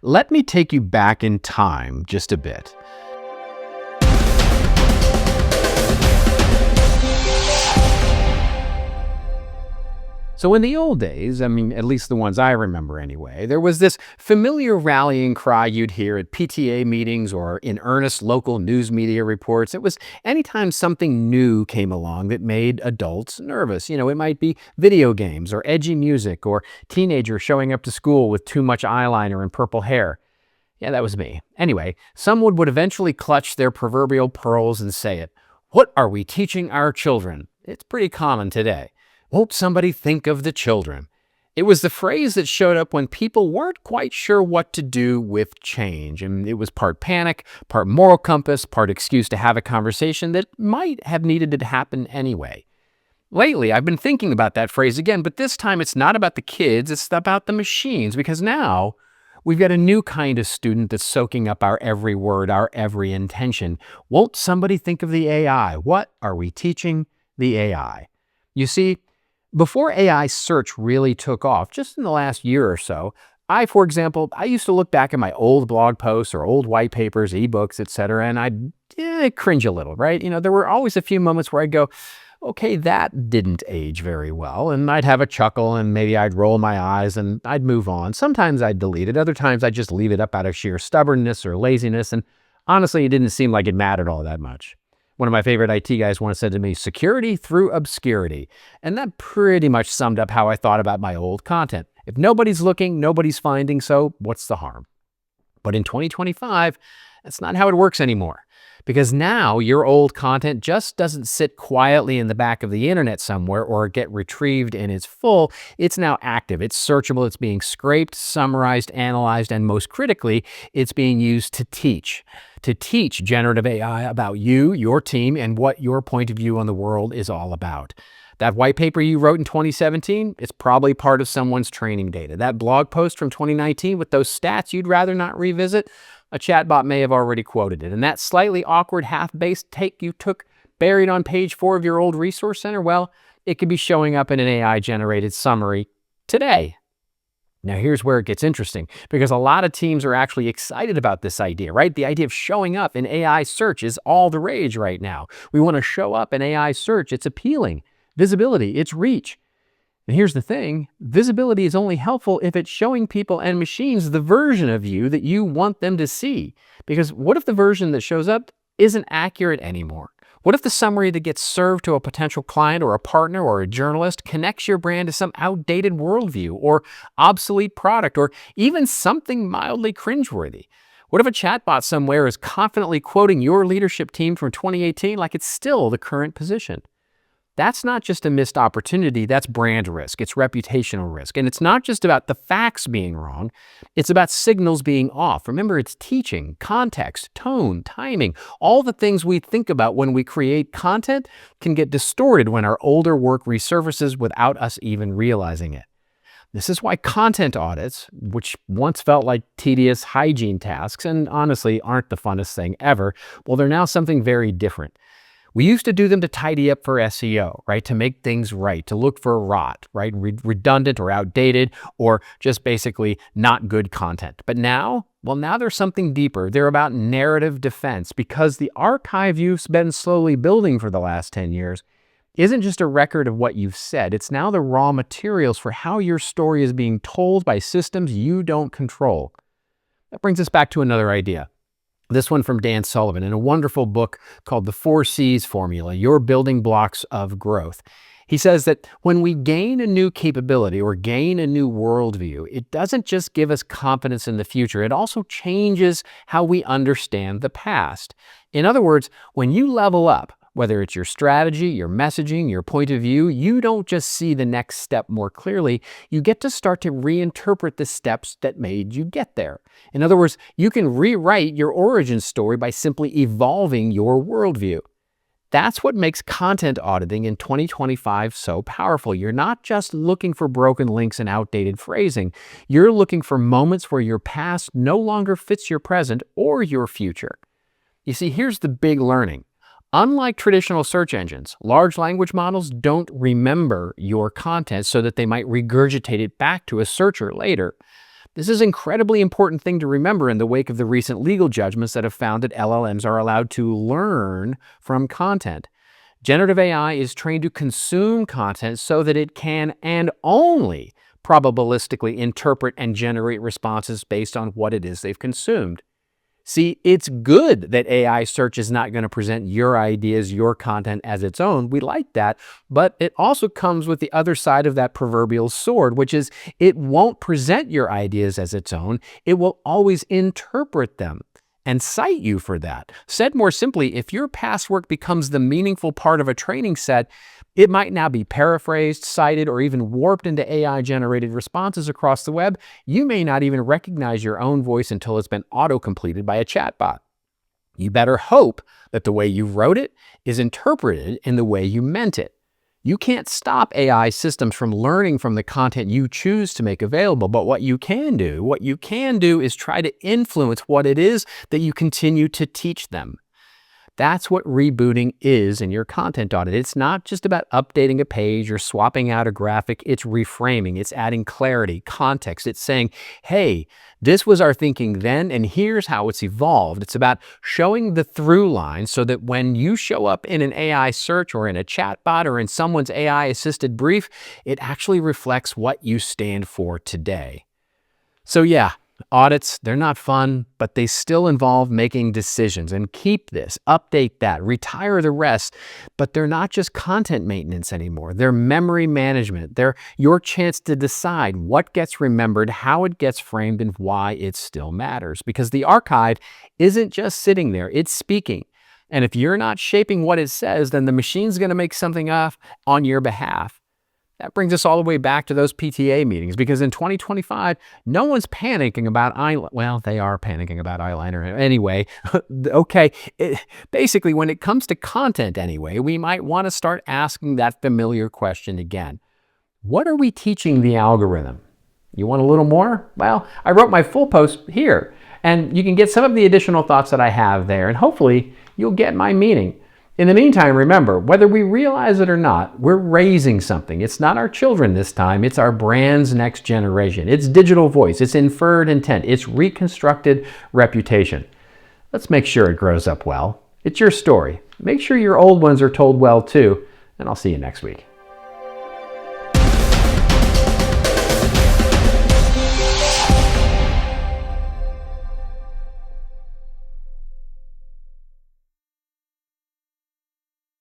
Let me take you back in time just a bit. So in the old days, at least the ones I remember anyway, there was this familiar rallying cry you'd hear at PTA meetings or in earnest local news media reports. It was anytime something new came along that made adults nervous. It might be video games or edgy music or teenagers showing up to school with too much eyeliner and purple hair. Yeah, that was me. Anyway, someone would eventually clutch their proverbial pearls and say it. What are we teaching our children? It's pretty common today. Won't somebody think of the children? It was the phrase that showed up when people weren't quite sure what to do with change. And it was part panic, part moral compass, part excuse to have a conversation that might have needed to happen anyway. Lately, I've been thinking about that phrase again, but this time it's not about the kids, it's about the machines, because now we've got a new kind of student that's soaking up our every word, our every intention. Won't somebody think of the AI? What are we teaching the AI? You see, before AI search really took off, just in the last year or so, for example, I used to look back at my old blog posts or old white papers, ebooks, etc., and I'd cringe a little, right? There were always a few moments where I'd go, okay, that didn't age very well, and I'd have a chuckle, and maybe I'd roll my eyes, and I'd move on. Sometimes I'd delete it. Other times I'd just leave it up out of sheer stubbornness or laziness, and honestly, it didn't seem like it mattered all that much. One of my favorite IT guys once said to me, security through obscurity. And that pretty much summed up how I thought about my old content. If nobody's looking, nobody's finding, so what's the harm? But in 2025, that's not how it works anymore. Because now your old content just doesn't sit quietly in the back of the internet somewhere or get retrieved in its full. It's now active, it's searchable, it's being scraped, summarized, analyzed, and most critically, it's being used to teach generative AI about you, your team, and what your point of view on the world is all about. That white paper you wrote in 2017, it's probably part of someone's training data. That blog post from 2019 with those stats you'd rather not revisit, a chatbot may have already quoted it. And that slightly awkward half-based take you took buried on page 4 of your old resource center, well, it could be showing up in an AI-generated summary today. Now, here's where it gets interesting, because a lot of teams are actually excited about this idea, right? The idea of showing up in AI search is all the rage right now. We want to show up in AI search. It's appealing. Visibility, it's reach. And here's the thing, visibility is only helpful if it's showing people and machines the version of you that you want them to see. Because what if the version that shows up isn't accurate anymore? What if the summary that gets served to a potential client or a partner or a journalist connects your brand to some outdated worldview or obsolete product or even something mildly cringeworthy? What if a chatbot somewhere is confidently quoting your leadership team from 2018 like it's still the current position? That's not just a missed opportunity, that's brand risk, it's reputational risk. And it's not just about the facts being wrong, it's about signals being off. Remember, it's teaching, context, tone, timing. All the things we think about when we create content can get distorted when our older work resurfaces without us even realizing it. This is why content audits, which once felt like tedious hygiene tasks and honestly aren't the funnest thing ever, well, they're now something very different. We used to do them to tidy up for SEO, right? To make things right, to look for rot, right? Redundant or outdated or just basically not good content. But now, well, now there's something deeper. They're about narrative defense because the archive you've been slowly building for the last 10 years isn't just a record of what you've said. It's now the raw materials for how your story is being told by systems you don't control. That brings us back to another idea. This one from Dan Sullivan in a wonderful book called The 4 C's Formula, Your Building Blocks of Growth. He says that when we gain a new capability or gain a new worldview, it doesn't just give us confidence in the future, it also changes how we understand the past. In other words, when you level up, whether it's your strategy, your messaging, your point of view, you don't just see the next step more clearly, you get to start to reinterpret the steps that made you get there. In other words, you can rewrite your origin story by simply evolving your worldview. That's what makes content auditing in 2025 so powerful. You're not just looking for broken links and outdated phrasing. You're looking for moments where your past no longer fits your present or your future. You see, here's the big learning. Unlike traditional search engines, large language models don't remember your content so that they might regurgitate it back to a searcher later. This is an incredibly important thing to remember in the wake of the recent legal judgments that have found that LLMs are allowed to learn from content. Generative AI is trained to consume content so that it can and only probabilistically interpret and generate responses based on what it is they've consumed. See, it's good that AI search is not going to present your ideas, your content as its own. We like that, but it also comes with the other side of that proverbial sword, which is it won't present your ideas as its own. It will always interpret them and cite you for that. Said more simply, if your past work becomes the meaningful part of a training set, it might now be paraphrased, cited, or even warped into AI-generated responses across the web. You may not even recognize your own voice until it's been auto-completed by a chatbot. You better hope that the way you wrote it is interpreted in the way you meant it. You can't stop AI systems from learning from the content you choose to make available, but what you can do is try to influence what it is that you continue to teach them. That's what rebooting is in your content audit. It's not just about updating a page or swapping out a graphic. It's reframing. It's adding clarity, context. It's saying, hey, this was our thinking then, and here's how it's evolved. It's about showing the through line so that when you show up in an AI search or in a chatbot or in someone's AI-assisted brief, it actually reflects what you stand for today. So yeah, audits, they're not fun, but they still involve making decisions. And keep this, update that, retire the rest. But they're not just content maintenance anymore. They're memory management. They're your chance to decide what gets remembered, how it gets framed, and why it still matters. Because the archive isn't just sitting there, it's speaking. And if you're not shaping what it says, then the machine's going to make something up on your behalf. That brings us all the way back to those PTA meetings, because in 2025, no one's panicking about eyeliner. Well, they are panicking about eyeliner anyway. Okay, basically, when it comes to content anyway, we might want to start asking that familiar question again. What are we teaching the algorithm? You want a little more? Well, I wrote my full post here, and you can get some of the additional thoughts that I have there, and hopefully you'll get my meaning. In the meantime, remember, whether we realize it or not, we're raising something. It's not our children this time, it's our brand's next generation. It's digital voice, it's inferred intent, it's reconstructed reputation. Let's make sure it grows up well. It's your story. Make sure your old ones are told well too, and I'll see you next week.